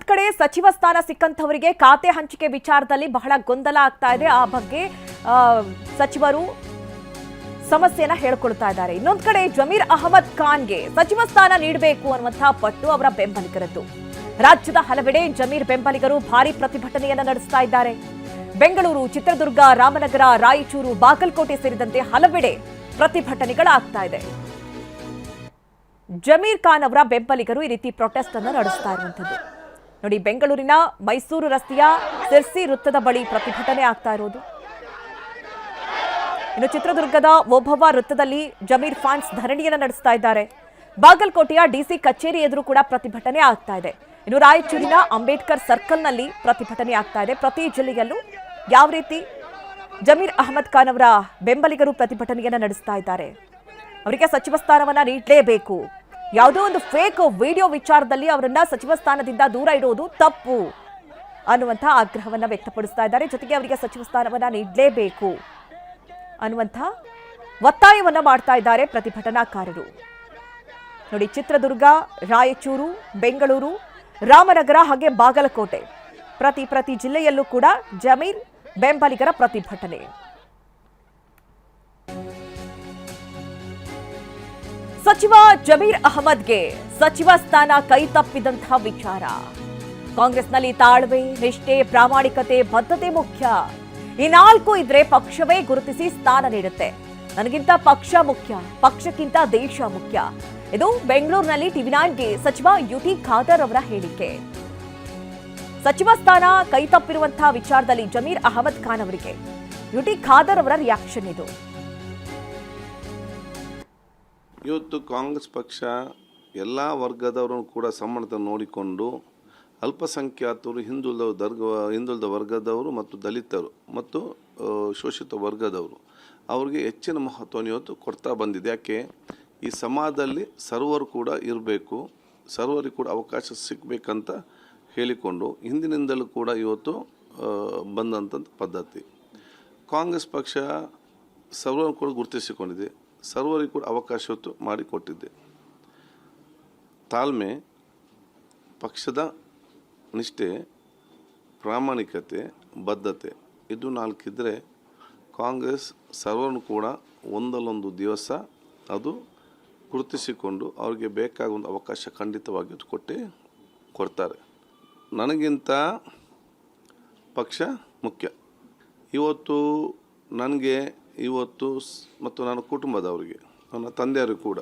ಇನ್ನೊಂದು ಕಡೆ ಸಚಿವ ಸ್ಥಾನ ಸಿಕ್ಕಂತವರಿಗೆ ಖಾತೆ ಹಂಚಿಕೆ ವಿಚಾರದಲ್ಲಿ ಬಹಳ ಗೊಂದಲ ಆಗ್ತಾ ಇದೆ. ಆ ಬಗ್ಗೆ ಸಚಿವರು ಸಮಸ್ಯೆನ ಹೇಳ್ಕೊಳ್ತಾ ಇದ್ದಾರೆ. ಇನ್ನೊಂದು ಕಡೆ ಜಮೀರ್ ಅಹಮದ್ ಖಾನ್ಗೆ ಸಚಿವ ಸ್ಥಾನ ನೀಡಬೇಕು ಅನ್ನುವಂತಹ ಪಟ್ಟು ಅವರ ಬೆಂಬಲಿಗರದ್ದು. ರಾಜ್ಯದ ಹಲವೆಡೆ ಜಮೀರ್ ಬೆಂಬಲಿಗರು ಭಾರಿ ಪ್ರತಿಭಟನೆಯನ್ನ ನಡೆಸ್ತಾ ಇದ್ದಾರೆ. ಬೆಂಗಳೂರು, ಚಿತ್ರದುರ್ಗ, ರಾಮನಗರ, ರಾಯಚೂರು, ಬಾಗಲಕೋಟೆ ಸೇರಿದಂತೆ ಹಲವೆಡೆ ಪ್ರತಿಭಟನೆಗಳಾಗ್ತಾ ಇದೆ. ಜಮೀರ್ ಖಾನ್ ಅವರ ಬೆಂಬಲಿಗರು ಈ ರೀತಿ ಪ್ರೊಟೆಸ್ಟ್ ಅನ್ನು ನಡೆಸ್ತಾ ಇರುವಂತದ್ದು ನೋಡಿ. ಬೆಂಗಳೂರಿನ ಮೈಸೂರು ರಸ್ತೆಯ ಸಿರ್ಸಿ ವೃತ್ತದ ಬಳಿ ಪ್ರತಿಭಟನೆ ಆಗ್ತಾ ಇರೋದು. ಇನ್ನು ಚಿತ್ರದುರ್ಗದ ಓಬವ್ವ ವೃತ್ತದಲ್ಲಿ ಜಮೀರ್ ಫ್ಯಾನ್ಸ್ ಧರಣಿಯನ್ನು ನಡೆಸ್ತಾ ಇದ್ದಾರೆ. ಬಾಗಲಕೋಟೆಯ ಡಿಸಿ ಕಚೇರಿ ಎದುರು ಕೂಡ ಪ್ರತಿಭಟನೆ ಆಗ್ತಾ ಇದೆ. ಇನ್ನು ರಾಯಚೂರಿನ ಅಂಬೇಡ್ಕರ್ ಸರ್ಕಲ್ನಲ್ಲಿ ಪ್ರತಿಭಟನೆ ಆಗ್ತಾ ಇದೆ. ಪ್ರತಿ ಜಿಲ್ಲೆಯಲ್ಲೂ ಯಾವ ರೀತಿ ಜಮೀರ್ ಅಹಮದ್ ಖಾನ್ ಅವರ ಬೆಂಬಲಿಗರು ಪ್ರತಿಭಟನೆಯನ್ನು ನಡೆಸ್ತಾ ಇದ್ದಾರೆ. ಅವರಿಗೆ ಸಚಿವ ಸ್ಥಾನವನ್ನ ನೀಡಲೇಬೇಕು, ಯಾವುದೋ ಒಂದು ಫೇಕ್ ವಿಡಿಯೋ ವಿಚಾರದಲ್ಲಿ ಅವರನ್ನ ಸಚಿವ ಸ್ಥಾನದಿಂದ ದೂರ ಇಡುವುದು ತಪ್ಪು ಅನ್ನುವಂಥ ಆಗ್ರಹವನ್ನ ವ್ಯಕ್ತಪಡಿಸ್ತಾ ಇದ್ದಾರೆ. ಜೊತೆಗೆ ಅವರಿಗೆ ಸಚಿವ ಸ್ಥಾನವನ್ನ ನೀಡಲೇಬೇಕು ಅನ್ನುವಂಥ ಒತ್ತಾಯವನ್ನ ಮಾಡ್ತಾ ಇದ್ದಾರೆ ಪ್ರತಿಭಟನಾಕಾರರು. ನೋಡಿ, ಚಿತ್ರದುರ್ಗ, ರಾಯಚೂರು, ಬೆಂಗಳೂರು, ರಾಮನಗರ ಹಾಗೆ ಬಾಗಲಕೋಟೆ ಪ್ರತಿ ಜಿಲ್ಲೆಯಲ್ಲೂ ಕೂಡ ಜಮೀರ್ ಬೆಂಬಲಿಗರ ಪ್ರತಿಭಟನೆ. ಸಚಿವ ಜಮೀರ್ ಅಹಮದ್ಗೆ ಸಚಿವ ಸ್ಥಾನ ಕೈ ತಪ್ಪಿದಂತಹ ವಿಚಾರ. ಕಾಂಗ್ರೆಸ್ನಲ್ಲಿ ತಾಳ್ಮೆ, ನಿಷ್ಠೆ, ಪ್ರಾಮಾಣಿಕತೆ, ಬದ್ಧತೆ ಮುಖ್ಯ. ಈ ನಾಲ್ಕು ಇದ್ರೆ ಪಕ್ಷವೇ ಗುರುತಿಸಿ ಸ್ಥಾನ ನೀಡುತ್ತೆ. ನನಗಿಂತ ಪಕ್ಷ ಮುಖ್ಯ, ಪಕ್ಷಕ್ಕಿಂತ ದೇಶ ಮುಖ್ಯ. ಇದು ಬೆಂಗಳೂರಿನಲ್ಲಿ ಟಿವಿ9ಗೆ ಸಚಿವ ಯುಟಿ ಖಾದರ್ ಅವರ ಹೇಳಿಕೆ. ಸಚಿವ ಸ್ಥಾನ ಕೈ ತಪ್ಪಿರುವಂತಹ ವಿಚಾರದಲ್ಲಿ ಜಮೀರ್ ಅಹಮದ್ ಖಾನ್ ಅವರಿಗೆ ಯುಟಿ ಖಾದರ್ ಅವರ ರಿಯಾಕ್ಷನ್ ಇದು. ಇವತ್ತು ಕಾಂಗ್ರೆಸ್ ಪಕ್ಷ ಎಲ್ಲ ವರ್ಗದವರನ್ನು ಕೂಡ ಸಮಾನತೆ ನೋಡಿಕೊಂಡು ಅಲ್ಪಸಂಖ್ಯಾತರು, ಹಿಂದುಳಿದ ವರ್ಗದವರು ಮತ್ತು ದಲಿತರು ಮತ್ತು ಶೋಷಿತ ವರ್ಗದವರು ಅವರಿಗೆ ಹೆಚ್ಚಿನ ಮಹತ್ವವನ್ನು ಇವತ್ತು ಕೊಡ್ತಾ ಬಂದಿದೆ. ಯಾಕೆ ಈ ಸಮಾಜದಲ್ಲಿ ಸರ್ವರು ಕೂಡ ಇರಬೇಕು, ಸರ್ವರಿಗೆ ಕೂಡ ಅವಕಾಶ ಸಿಗಬೇಕಂತ ಹೇಳಿಕೊಂಡು ಹಿಂದಿನಿಂದಲೂ ಕೂಡ ಇವತ್ತು ಬಂದಂಥ ಪದ್ಧತಿ. ಕಾಂಗ್ರೆಸ್ ಪಕ್ಷ ಸರ್ವರನ್ನು ಕೂಡ ಗುರುತಿಸಿಕೊಂಡಿದೆ, ಸರ್ವರಿಗೆ ಕೂಡ ಅವಕಾಶ ಮಾಡಿಕೊಟ್ಟಿದ್ದೆ. ತಾಳ್ಮೆ, ಪಕ್ಷದ ನಿಷ್ಠೆ, ಪ್ರಾಮಾಣಿಕತೆ, ಬದ್ಧತೆ ಇದು ನಾಲ್ಕಿದ್ರೆ ಕಾಂಗ್ರೆಸ್ ಸರ್ವರನ್ನು ಕೂಡ ಒಂದಲ್ಲೊಂದು ದಿವಸ ಅದು ಗುರುತಿಸಿಕೊಂಡು ಅವರಿಗೆ ಬೇಕಾಗುವ ಅವಕಾಶ ಖಂಡಿತವಾಗಿ ಕೊಡ್ತಾರೆ. ನನಗಿಂತ ಪಕ್ಷ ಮುಖ್ಯ. ಇವತ್ತು ನನಗೆ ಮತ್ತು ನನ್ನ ಕುಟುಂಬದವರಿಗೆ, ನನ್ನ ತಂದೆಯವರು ಕೂಡ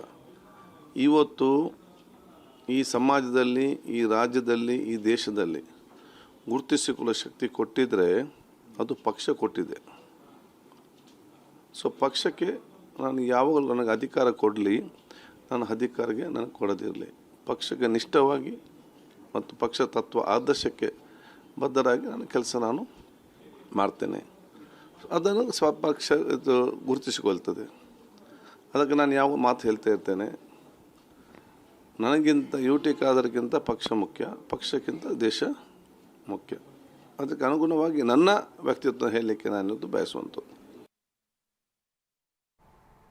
ಇವತ್ತು ಈ ಸಮಾಜದಲ್ಲಿ, ಈ ರಾಜ್ಯದಲ್ಲಿ, ಈ ದೇಶದಲ್ಲಿ ಗುರುತಿಸಿಕೊಳ್ಳೋ ಶಕ್ತಿ ಕೊಟ್ಟಿದ್ರೆ ಅದು ಪಕ್ಷ ಕೊಟ್ಟಿದೆ. ಸೊ ಪಕ್ಷಕ್ಕೆ ನಾನು ಯಾವಾಗಲೂ ನನಗೆ ಅಧಿಕಾರ ಕೊಡಲಿ, ನನ್ನ ಅಧಿಕಾರಕ್ಕೆ ನನಗೆ ಕೊಡೋದಿರಲಿ. ಪಕ್ಷಕ್ಕೆ ನಿಷ್ಠವಾಗಿ ಮತ್ತು ಪಕ್ಷ ತತ್ವ ಆದರ್ಶಕ್ಕೆ ಬದ್ಧರಾಗಿ ನನ್ನ ಕೆಲಸ ನಾನು ಮಾಡ್ತೇನೆ. ಅದನ್ನು ಸ್ವಪಕ್ಷ ಗುರುತಿಸಿಕೊಳ್ತದೆ. ಅದಕ್ಕೆ ನಾನು ಯಾವ ಮಾತು ಹೇಳ್ತಾ ಇರ್ತೇನೆ, ನನಗಿಂತ ಯುಟಿ ಖಾದರ್ಗಿಂತ ಪಕ್ಷ ಮುಖ್ಯ, ಪಕ್ಷಕ್ಕಿಂತ ದೇಶ ಮುಖ್ಯ. ಅದಕ್ಕೆ ಅನುಗುಣವಾಗಿ ನನ್ನ ವ್ಯಕ್ತಿತ್ವ ಹೇಳಲಿಕ್ಕೆ ನಾನು ಬಯಸುವಂಥದ್ದು.